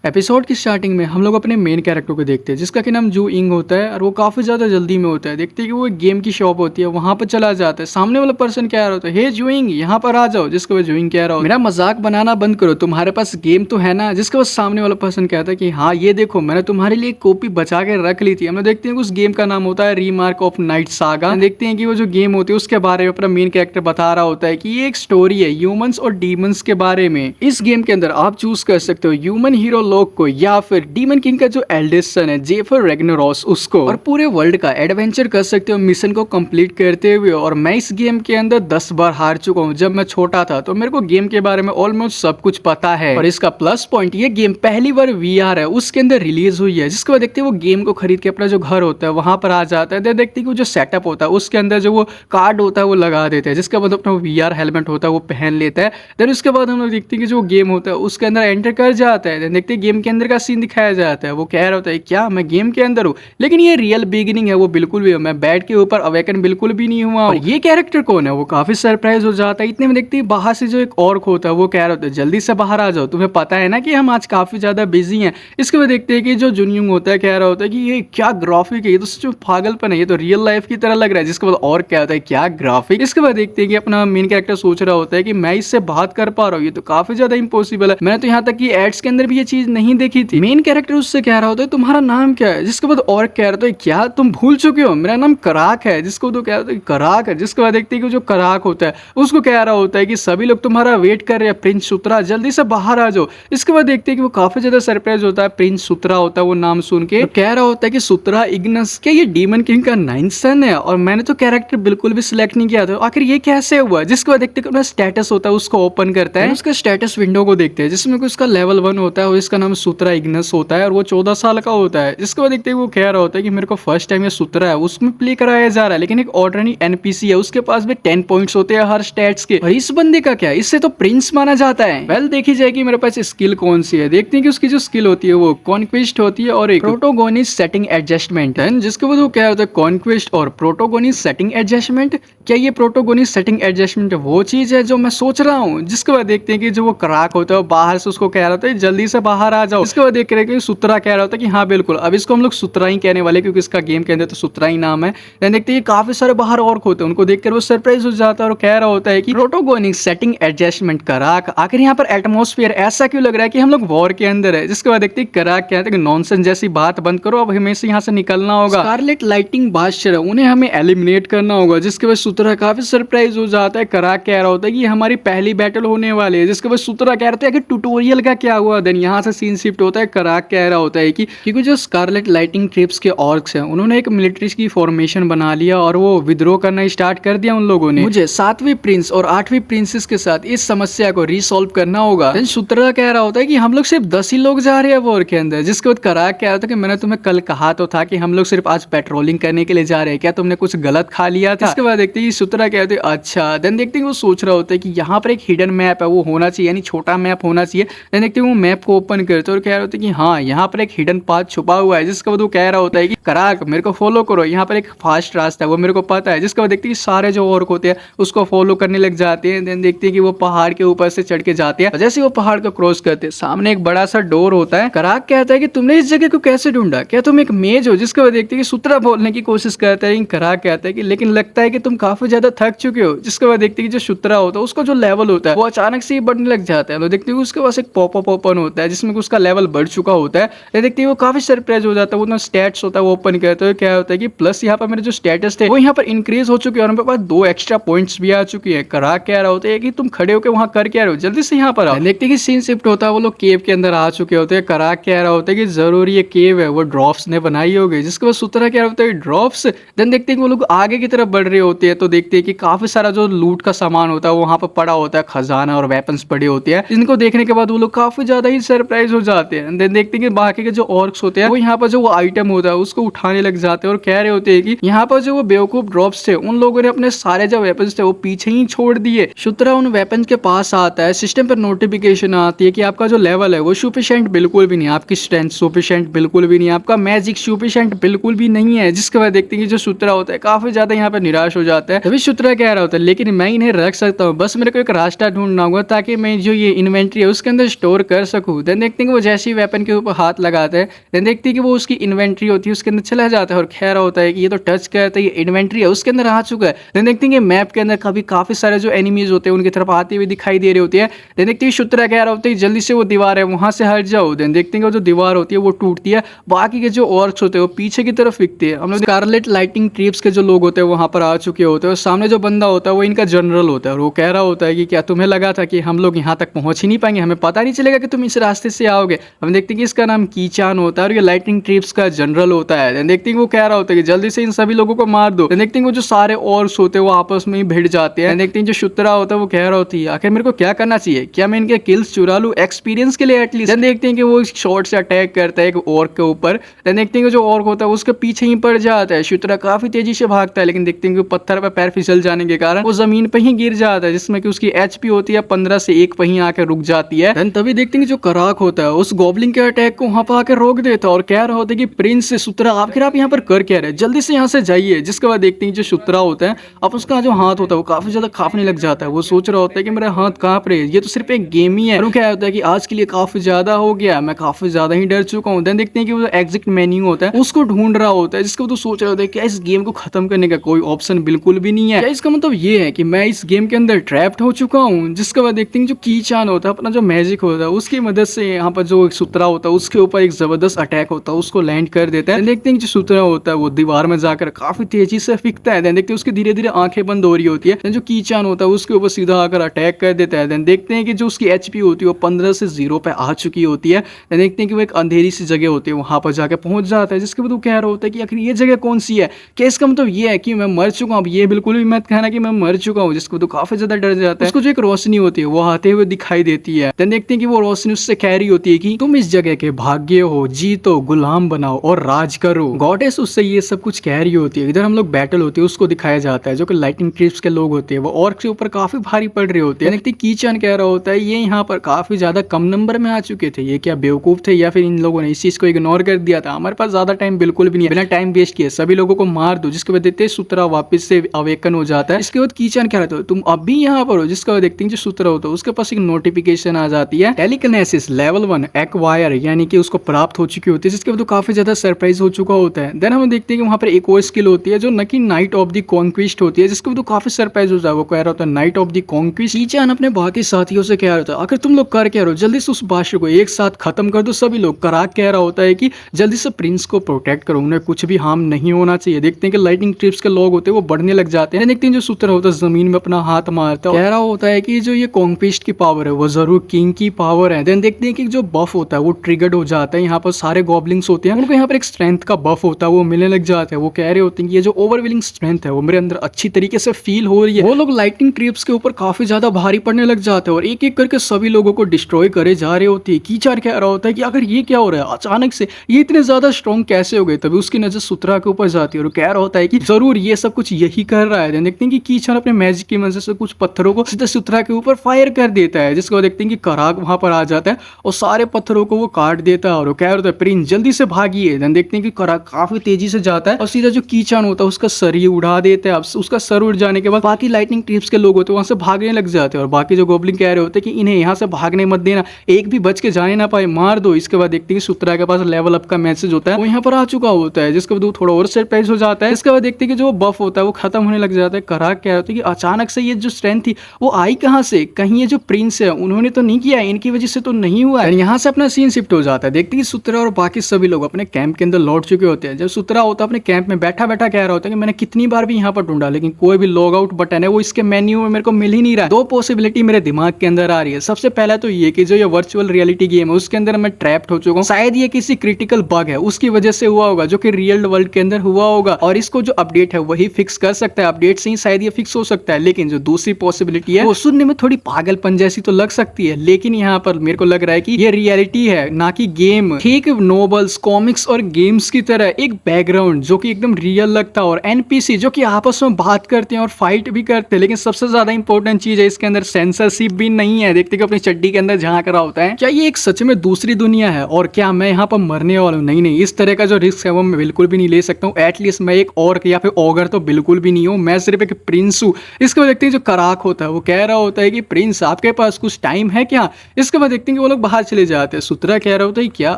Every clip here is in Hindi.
एपिसोड की स्टार्टिंग में हम लोग अपने मेन कैरेक्टर को देखते हैं जिसका कि नाम जू इंग होता है और वो काफ़ी ज़्यादा जल्दी में होता है। देखते हैं कि वो एक गेम की शॉप होती है, वहाँ पर चला जाता है। सामने वाला पर्सन कह रहा होता है, हे जू इंग यहाँ पर आ जाओ। जिसको वो जू इंग कह रहा होता है, मेरा मजाक बनाना बंद करो, तुम्हारे पास गेम तो है ना। जिसके बाद सामने वाला पर्सन कहता है कि हाँ ये देखो मैंने तुम्हारे लिए एक कॉपी बचा के रख ली थी। हम लोग देखते हैं कि उस गेम का नाम होता है रीमार्क ऑफ नाइट सागा। देखते हैं कि वो जो गेम होती है उसके बारे में अपना मेन कैरेक्टर बता रहा होता है कि ये एक स्टोरी है ह्यूमंस और डीमंस के बारे में। इस गेम के अंदर आप चूज कर सकते हो ह्यूमन हीरो लोग को या फिर डीमन किंग का जो एल्डेस्ट सन है जेफर रैग्नारोस उसको, और पूरे वर्ल्ड का एडवेंचर कर सकते हो मिशन को कंप्लीट करते हुए। और मैं इस गेम के अंदर 10 बार हार चुका हूँ। जब मैं छोटा था तो मेरे को गेम के बारे में ऑलमोस्ट सब कुछ पता है। और इसका प्लस पॉइंट ये गेम पहली बार वीआर है उसके अंदर रिलीज हुई है। जिसके बाद देखते हैं वो गेम को खरीद के अपना जो घर होता है वहां पर आ जाता है। देखते हैं कि जो सेटअप होता है उसके अंदर जो वो कार्ड होता है वो लगा देते हैं। जिसके बाद अपना वीआर हेलमेट होता है वो पहन लेता है। देन उसके बाद हम लोग देखते हैं कि जो गेम होता है उसके अंदर एंटर कर जाता है। देखते हैं गेम के अंदर का सीन दिखाया जाता है। वो कह रहा होता है क्या मैं गेम के अंदर हूँ, लेकिन ये रियल बिगिनिंग है। वो बिल्कुल भी, मैं बेड के ऊपर अवेकन बिल्कुल भी नहीं हुआ। और ये कैरेक्टर कौन है वो काफी सरप्राइज हो जाता है। इतने में देखते हैं बाहर से जो एक ऑर्क होता है वो कह रहा होता है जल्दी से बाहर आ जाओ, तुम्हें पता है ना कि हम आज काफी ज्यादा बिजी हैं। इसके बाद देखते हैं कि जो जुनयुंग होता है कह रहा होता है कि ये क्या ग्राफिक है, ये तो सच में पागलपन है, ये तो रियल लाइफ की तरह लग रहा है। जिसके बाद और क्या होता है क्या ग्राफिक। इसके बाद देखते हैं कि अपना मेन कैरेक्टर सोच रहा होता है कि मैं इससे बात कर पा रहा हूँ, ये तो काफी ज्यादा इंपॉसिबल है। मैंने तो यहाँ तक कि एड्स के अंदर भी ये चीज नहीं देखी थी। मेन कैरेक्टर उससे कह रहा होता है तुम्हारा नाम क्या है। जिसके बाद और कह रहा है क्या तुम भूल चुके हो, मेरा नाम कराक है। जिसको तो कह रहा है कराक है। जिसके बाद देखते हैं कि जो कराक होता है उसको कह रहा होता है कि सभी लोग तुम्हारा वेट कर रहे हैं, प्रिंस सुत्रा जल्दी से बाहर आ जाओ। इसके बाद देखते हैं कि वो काफी ज्यादा सरप्राइज होता है। प्रिंस सुत्रा होता है वो नाम सुन के, तो कह रहा होता है कि सुत्रा इग्नस क्या ये डीमन किंग का 9th सन है, और मैंने तो कैरेक्टर बिल्कुल भी सिलेक्ट नहीं किया था, आखिर ये कैसे हुआ। जिसके बाद देखते हैं स्टेटस होता है उसको ओपन करता है। उसका स्टेटस विंडो को देखते हैं जिसमें उसका लेवल 1 होता है और इसका नाम सुत्रा इग्नस होता है और वो 14 साल का होता है। जिसके बाद देखते हैं वो कह रहा होता है कि मेरे को फर्स्ट टाइम ये सुत्रा है उसमें प्ले कराया जा रहा है, लेकिन एक ऑर्डिनरी एनपीसी है उसके पास भी 10 पॉइंट्स होते हैं हर स्टैट्स के, और इस बंदे का क्या, इससे तो प्रिंस माना जाता है। वेल देखी जाएगी मेरे पास स्किल कौन सी है। देखते हैं कि उसकी जो स्किल होती है वो कॉन्क्विस्ट होती है और एक प्रोटोगोनिस्ट सेटिंग एडजस्टमेंट है। जिसके बाद वो क्या होता है कॉन्क्विस्ट और प्रोटोगोनिस्ट सेटिंग एडजस्टमेंट। क्या ये प्रोटोगोनिस्ट सेटिंग एडजस्टमेंट वो चीज है जो मैं सोच रहा हूँ। जिसके बाद देखते हैं कि जो वो कराक होता है वो बाहर से उसको कह रहा होता है जल्दी से बाहर आ जाओ। इसके बाद देख रहे हैं कि सुत्रा कह रहा होता है कि हाँ बिल्कुल, अब इसको हम लोग सुत्रा ही कहने वाले क्योंकि इसका गेम के अंदर तो सुत्रा ही नाम है। देखते हैं काफी सारे बाहर ऑर्क होते हैं, उनको देखकर वो सरप्राइज हो जाता है और कह रहा होता है कि प्रोटोगोनिक सेटिंग एडजस्टमेंट कराक, आखिर यहाँ पर एटमॉस्फेयर ऐसा क्यों लग रहा है कि हम लोग वॉर के अंदर है। जिसके बाद देखते हैं कराक कहते हैं कि नॉनसेंस जैसी बात बंद करो, अब हमें से यहाँ से निकलना होगा। स्कारलेट लाइटिंग बादशाह उन्हें हमें एलिमिनेट करना होगा। जिसके बाद सुत्रा काफी सरप्राइज हो जाता है। कराक कह रहा होता है कि हमारी पहली बैटल होने वाली है। जिसके बाद सुत्रा कह रहे हैं कि ट्यूटोरियल का क्या हुआ। देन यहाँ से सीन शिफ्ट होता है। कराक कह रहा होता है कि क्योंकि जो स्कारलेट लाइटिंग ट्रिप्स के ऑर्क्स हैं उन्होंने एक मिलिट्री की फॉर्मेशन बना लिया और वो विद्रोह करना स्टार्ट कर दिया उन लोगों ने। मुझे 7वीं प्रिंस और 8वीं प्रिंसेस के साथ इस समस्या को रिसॉल्व करना होगा। देन सुत्रा कह रहा होता है कि हम लोग सिर्फ 10 ही लोग जा रहे हैं वॉर के अंदर। जिसके बाद कराक कह रहा था कि मैंने तुम्हें कल कहा तो था कि हम लोग सिर्फ आज पेट्रोलिंग करने के लिए जा रहे हैं, क्या तुमने कुछ गलत खा लिया था। इसके बाद देखते हैं सुत्रा कहते हैं अच्छा। देन देखते हैं वो सोच रहा होता है कि यहाँ पर एक हिडन मैप है वो होना चाहिए, यानी छोटा मैप होना चाहिए। देन देखते हैं वो मैप को ओपन करते और कह रहे होते हैं कि हाँ यहाँ पर एक हिडन पाथ छुपा हुआ है। जिसके बाद वो कह रहा होता है कि कराक मेरे को फॉलो करो, यहाँ पर एक फास्ट रास्ता है वो मेरे को पता है। जिसके बाद देखते हैं सारे जो ऑर्क होते हैं उसको फॉलो करने लग जाते हैं। देन देखते हैं कि वो पहाड़ के ऊपर से चढ़ के जाते हैं। जैसे वो पहाड़ को क्रॉस करते हैं सामने एक बड़ा सा डोर होता है। कराक कहता है कि तुमने इस जगह को कैसे ढूंढा, क्या तुम एक मेज हो। जिसके बाद देखते हैं कि सुत्रा बोलने की कोशिश करता है, कराक कहता है कि लेकिन लगता है कि तुम काफी ज्यादा थक चुके हो। जिसके बाद देखते हैं कि जो सुत्रा होता है उसका जो लेवल होता है वो अचानक से ही बढ़ने लग जाता है। तो देखते हैं उसके पास एक पॉपअप ओपन होता है जिसमें उसका लेवल बढ़ चुका होता है। देखते हैं वो काफी सरप्राइज हो जाता है। वो स्टैट्स होता है वो ओपन करते हुए क्या होता है कि प्लस यहाँ पर मेरे जो स्टेटस थे वो यहाँ पर इंक्रीज हो चुके हैं और मेरे पास 2 एक्स्ट्रा पॉइंट्स भी आ चुकी है। कराक कह रहा होता है कि तुम खड़े होकर वहां कर क्या रहे हो, जल्दी से यहाँ पर आओ। देखते हैं कि सीन शिफ्ट होता है, वो लोग केव के अंदर आ चुके होते हैं। कराक कह रहा होता है कि जरूर ये केव है वो ड्रॉप्स ने बनाई होगी। जिसके बाद सुत्रा कह रहा होता है ड्रॉप्स। देन देखते हैं कि वो लोग आगे की तरफ बढ़ रहे होते हैं तो देखते हैं कि काफी सारा जो लूट का सामान होता है वहां पर पड़ा होता है, खजाना और वेपन्स पड़े होते हैं। इनको देखने के बाद वो लोग काफी ज्यादा ही सरप्राइज हो जाते हैं। देन देखते हैं कि बाकी के जो ऑर्क्स होते हैं वो यहाँ पर जो वो आइटम होता है उसको उठाने लग जाते हैं और कह रहे होते हैं कि यहाँ पर जो वो बेवकूफ ड्रॉप्स थे उन लोगों ने अपने सारे जो वेपन्स थे वो पीछे ही छोड़ दिए। सुत्रा उन वेपन्स के पास आता है, सिस्टम पर नोटिफिकेशन आती है कि आपका जो लेवल है वो सफिशिएंट बिल्कुल भी नहीं, आपकी स्ट्रेंथ सफिशिएंट बिल्कुल भी नहीं, आपका मैजिक सफिशिएंट बिल्कुल भी नहीं है। जिसके बाद देखते हैं कि जो सुत्रा होता है काफी ज्यादा यहाँ पर निराश हो जाता है। तभी सुत्रा कह रहा होता है लेकिन मैं इन्हें रख सकता हूँ, बस मेरे को एक रास्ता ढूंढना होगा ताकि मैं जो ये इन्वेंट्री है उसके अंदर स्टोर कर सकूं। देन देखते हैं कि वो जैसे ही वेपन के ऊपर हाथ लगाता है, देन देखते हैं कि वो उसकी इन्वेंट्री होती है उसके अंदर चला जाता है और कह रहा होता है कि ये तो टच करता है, ये इन्वेंट्री है उसके अंदर आ चुका है। देन देखते हैं कि मैप के अंदर काफी सारे जो एनिमीज होते हैं उनकी तरफ आते हुए दिखाई दे रहे होते हैं। देन देखते हैं शुत्रा कह रहा होता है जल्दी से वो दीवार है वहां से हट जाओ। देन देखते हैं कि वो जो दीवार होती है वो टूटती है, बाकी के जो ऑर्क्स होते हैं वो पीछे की तरफ दिखते हैं। हम लोग स्कारलेट लाइटिंग ट्रिप्स के जो लोग होते हैं वहां पर आ चुके होते हैं और सामने जो बंदा होता है वो इनका जनरल होता है और वो कह रहा होता है कि क्या तुम्हें लगा था कि हम लोग यहाँ तक पहुंच ही नहीं पाएंगे, हमें पता नहीं चलेगा कि तुम इस रास्ते से आओगे। हम देखते हैं कि इसका नाम कीचान होता है और ये लाइटिंग ट्रिप्स का जनरल होता है। देन देखते हैं वो कह रहा होता है कि जल्दी से इन सभी लोगों को मार दो। देन देखते हैं वो जो सारे ऑर्क्स होते हैं वो आपस में ही भिड़ जाते हैं। देखते हैं जो शुत्रा होता है वो कह रहा होती है आखिर मेरे को क्या करना चाहिए, क्या मैं इनके किल्स चुरा लूं एक्सपीरियंस के लिए एटलीस्ट। देन देखते हैं कि वो शॉट से अटैक करता है एक ऑर्क के ऊपर। देन देखते हैं कि जो ऑर्क होता है उसके पीछे ही पड़ जाता है। शुत्रा काफी तेजी से भागता है लेकिन देखते हैं कि पत्थर पर पैर फिसल जाने के कारण वो जमीन पे ही गिर जाता है, जिसमें कि उसकी एचपी होती है 15 से 1 पे ही आकर रुक जाती है। देन तभी देखते हैं कि जो कराक होता है उस गॉब्लिन के अटैक को वहां पर आकर रोक देता है और कह रहा होता है कि प्रिंस से शुत्रा आखिर आप यहाँ पर कर क्या रहे, जल्दी से यहाँ से जाइए। जिसके बाद देखते हैं जो शुत्रा होता है अब उसका जो हाथ होता है वो काफी ज्यादा कांपने लग जाता है। वो सोच रहा होता है कि मेरा हाथ कांप रहे, ये तो सिर्फ एक गेम ही है। और क्या होता है कि आज के लिए काफी ज्यादा हो गया, मैं काफी ज्यादा ही डर चुका हूँ। देन देखते हैं कि वो एग्जिट मेन्यू होता है उसको ढूंढ रहा होता है, जिसको तो सोच रहा होता है क्या इस गेम को खत्म करने का कोई ऑप्शन बिल्कुल भी नहीं है, क्या इसका मतलब ये है कि मैं इस गेम के अंदर ट्रैप्ड हो चुका हूँ। जिसके बाद देखते हैं जो कीचान होता है अपना जो मैजिक होता है उसकी मदद से यहाँ पर जो शुत्रा होता है उसके ऊपर एक जबरदस्त अटैक होता है उसको लैंड कर देता है। देखते हैं जो शुत्रा होता है वो दीवार में जाकर काफी तेजी से फिकता है। देन देखते हैं उसकी धीरे धीरे आंखें बंद हो रही होती है। जो कीचान होता है उसके ऊपर सीधा आकर अटैक कर देता है। देन देखते हैं कि जो उसकी एचपी होती है वो 15 से 0 पे आ चुकी होती है। देन देखते हैं कि वो एक अंधेरी सी जगह होती है वहां पर जाकर पहुंच जाता है, जिसके बाद वो कह रहा होता है कि आखिर ये जगह कौन सी है, क्या इसका मतलब ये है कि मैं मर चुका हूँ। ये बिल्कुल भी मत कहना कि मैं मर चुका हूँ, जिसको तो काफी ज्यादा डर जाता है। उसको जो एक रोशनी होती है वो आते हुए दिखाई देती है। देन देखते हैं कि वो रोशनी उससे कह रही होती है कि तुम इस जगह के भाग्य हो, जीतो, गुलाम बनाओ और राज करो। गॉडेस उससे ये सब कुछ कह रही होती है। इधर हम लोग बैटल होती है उसको दिखाया जाता है, जो कि लाइटिंग ट्रिप्स के लोग होते हैं वो ऑर्क के ऊपर काफी भारी पड़ रहे होते हैं। देखते हैं कीचान कह रहा होता है ये यहाँ पर काफी ज्यादा कम नंबर में आ चुके थे, ये क्या बेवकूफ थे या फिर इन लोगों ने इस चीज को इग्नोर कर दिया था, हमारे पास ज्यादा टाइम बिल्कुल भी नहीं है, बिना टाइम वेस्ट किए सभी लोगों को मार दो। जिसके बाद देखते हैं शुत्रा वापस से अवेकन हो जाता है। इसके बाद कीचान कह रहा था तुम अब भी यहाँ पर हो। जिसके बाद देखते हैं जो शुत्रा होता है उसके पास एक नोटिफिकेशन आ जाती है टेलीकिनेसिस लेवल 1 एक्वायर, यानी कि उसको प्राप्त हो चुकी होती है। जिसके बाद वो काफी ज्यादा सरप्राइज हो चुका होता है। देन हम देखते हैं कि वहाँ पर एक और स्किल होती है जो न कि नाइट ऑफ द कॉन्क्विस्ट होती है, जिसके बाद वो काफी सरप्राइज हो जाए। वो कह रहा होता है नाइट ऑफ द कॉन्क्विस्ट। कीचान अपने बाकी साथियों से कह रहा होता है आखिर तुम लोग कर क्या रहे हो, जल्दी से उस बादशाह को एक साथ खत्म कर दो सभी लोग। कराक कह रहा होता है कि जल्दी से प्रिंस को प्रोटेक्ट करो, उन्हें कुछ भी हार्म नहीं होना चाहिए। देखते हैं कि लाइटिंग ट्रिप्स के लोग होते हैं वो बढ़ने लग जाते हैं। देखते हैं जो शुत्रा होता है जमीन में अपना हाथ मारता है, कह रहा होता है कि जो ये कॉन्क्विस्ट की पावर है वो जरूर किंग की पावर है। देन देखते हैं कि जो बफ होता है वो ट्रिगर्ड हो जाता है। यहाँ पर सारे गॉब्लिंग्स होते हैं उनको यहाँ पर एक स्ट्रेंथ का बफ होता है वो मिलने लग जाता है। वो कह रहे होते हैं कि ये जो ओवरवेलिंग स्ट्रेंथ है वो मेरे अंदर अच्छी तरीके से फील हो रही है। वो लोग लाइटिंग ट्रिप्स के ऊपर काफी ज्यादा भारी पड़ने लग जाते हैं और एक एक करके सभी लोगों को डिस्ट्रॉय करे जा रहे होते हैं। कीचान कह रहा होता है कि अगर ये क्या हो रहा है, अचानक से ये इतने ज्यादा स्ट्रॉन्ग कैसे हो गए। तभी उसकी नजर शुत्रा के ऊपर जाती है और कह रहा होता है कि जरूर ये सब कुछ यही कर रहा है। देखते हैं कि कीचान अपने मैजिक की मदद से कुछ पत्थरों को सीधा शुत्रा के ऊपर फायर कर देता है, जिसको देखते हैं कि कराक वहां पर आ जाता है और सारे पत्थरों को वो काट देता है और वो कह रहा होता है प्रिंस जल्दी से भागिए। देन देखते हैं कि कराक काफी तेजी से जाता है और सीधा जो कीचान होता है उसका सर ही उड़ा देता है। अब उसका सर उड़ जाने के बाद बाकी लाइटिंग ट्रिप्स के लोग होते हैं वहां से भागने लग जाते हैं और बाकी जो गोब्लिन कह रहे होते हैं कि इन्हें यहाँ से भागने मत देना, एक भी बच के जाने ना पाए, मार दो। इसके बाद देखते हैं कि शुत्रा के पास लेवल अप का मैसेज होता है वो यहाँ पर आ चुका होता है, जिसके बाद वो थोड़ा और सरप्राइज हो जाता है। इसके बाद देखते हैं कि जो बफ होता है वो खत्म होने लग जाता है। कराक कह रहे होते हैं कि अचानक से ये जो स्ट्रेंथ थी वो आई कहाँ से, कहीं ये जो प्रिंस है उन्होंने तो नहीं किया, इनकी वजह से तो नहीं हुआ है। यहाँ से अपना सीन शिफ्ट हो जाता है। देखते हैं कि शुत्रा और बाकी सभी लोग अपने कैंप के अंदर लौट चुके होते हैं। जब शुत्रा होता है अपने कैंप में बैठा बैठा कह रहा होता है कि मैंने कितनी बार भी यहाँ पर ढूंढा लेकिन कोई भी लॉग आउट बटन है वो इसके मेन्यू में मेरे को मिल ही नहीं रहा है। दो पॉसिबिलिटी मेरे दिमाग के अंदर आ रही है। सबसे पहला तो ये कि जो ये वर्चुअल रियलिटी गेम है उसके अंदर मैं ट्रैप्ड हो चुका हूँ, शायद ये किसी क्रिटिकल बग है उसकी वजह से हुआ होगा जो कि रियल वर्ल्ड के अंदर हुआ होगा और इसको जो अपडेट है वही फिक्स कर सकता है, अपडेट से ही शायद ये फिक्स हो सकता है। लेकिन जो दूसरी पॉसिबिलिटी है वो सुनने में थोड़ी पागलपन जैसी तो लग सकती है, लेकिन यहाँ पर मेरे को लग रहा है कि ये रियलिटी है ना कि गेम। ठीक नोवेल्स, कॉमिक्स और गेम्स की तरह एक बैकग्राउंड जो कि एकदम रियल लगता है और एनपीसी जो कि आपस में बात करते हैं और फाइट भी करते हैं। लेकिन सबसे ज्यादा इंपॉर्टेंट चीज है इसके अंदर सेंसरशिप भी नहीं है। देखते कि अपनी चड्डी के अंदर झांक रहा होता है, क्या ये एक सच में दूसरी दुनिया है और क्या मैं यहाँ पर मरने वाला हूँ? नहीं, इस तरह का जो रिस्क है वो मैं बिल्कुल भी नहीं ले सकता हूँ। एटलीस्ट मैं एक ऑर्क या फिर ऑगर तो बिल्कुल भी नहीं हूँ, मैं सिर्फ एक प्रिंस हूँ। इसके बाद देखते हैं जो कराक होता है वो कह रहा होता है कि प्रिंस आपके पास कुछ टाइम है क्या। इसके बाद देखते हैं कि वो लोग बाहर पास चले जाते हैं। सूत्रा कह रहा होता है क्या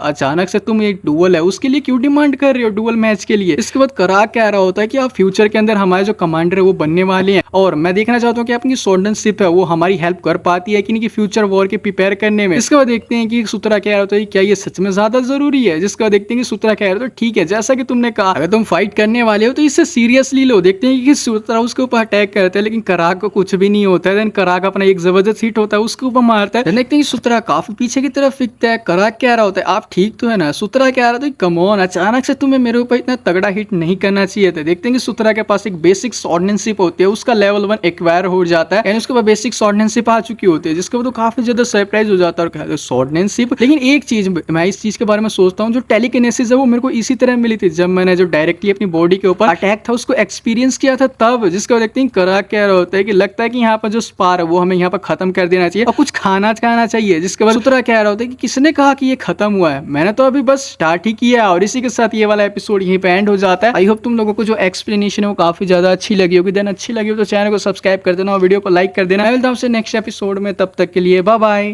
अचानक से तुम एक डुअल है उसके लिए क्यों डिमांड कर रहे हो, डुअल मैच के लिए। इसके बाद कराक कह रहा होता है कि आप फ्यूचर के अंदर हमारे जो कमांडर है वो बनने वाले हैं और मैं देखना चाहता हूँ कि आपकी सोल्डनशिप है वो हमारी हेल्प कर पाती है कि नहीं कि फ्यूचर वॉर के प्रिपेयर करने में। इसके बाद देखते हैं कि सूत्रा कह रहा होता है क्या ये सच में ज्यादा जरूरी है, जिसके बाद देखते हैं कि सूत्रा कह रहा होता है ठीक है जैसा कि तुमने कहा अगर तुम फाइट करने वाले हो तो इससे सीरियसली लो। देखते हैं कि सूत्रा उसके ऊपर अटैक करता है लेकिन कराक को कुछ भी नहीं होता है। देन कराक अपना एक जबरदस्त हिट होता है उसके ऊपर मारता है। देखते हैं कि सूत्रा काफी पीछे की तरफ फिकता है। कराक कह रहा होता है आप ठीक तो है ना। सूत्रा कह रहा था कम ऑन अचानक से तुम्हें मेरे ऊपर इतना तगड़ा हिट नहीं करना चाहिए था। देखते हैं कि सूत्रा के पास एक बेसिक स्वॉर्डमैनशिप होती है, उसका लेवल 1 एक्वायर हो जाता है यानी उसके बाद बेसिक स्वॉर्डमैनशिप आ चुकी होती है, जिसके बाद तो काफी ज्यादा सरप्राइज हो जाता है और कहता है स्वॉर्डमैनशिप। लेकिन एक चीज मैं इस चीज के बारे में सोचता हूँ जो टेलीकिनेसिस है वो मेरे को इसी तरह मिली थी जब मैंने जो डायरेक्टली अपनी बॉडी के ऊपर अटैक था उसको एक्सपीरियंस किया था तब। जिसके बाद देखते हैं कराक कह रहा होता है कि लगता है कि यहाँ पर जो स्पार है वो हमें यहाँ पर खत्म कर देना चाहिए और कुछ खाना चाहिए। जिसके बाद सूत्रा कह रहा होता है कि किसने कहा कि ये खत्म हुआ है, मैंने तो अभी बस स्टार्ट ही किया। और इसी के साथ ये वाला एपिसोड यहीं पे एंड हो जाता है। आई होप तुम लोगों को जो एक्सप्लेनेशन है वो काफी ज्यादा अच्छी लगी होगी। देन अच्छी लगी हो तो चैनल को सब्सक्राइब कर देना और वीडियो को लाइक कर देना। मिलता हूं आपसे नेक्स्ट एपिसोड में, तब तक के लिए बाय बाय।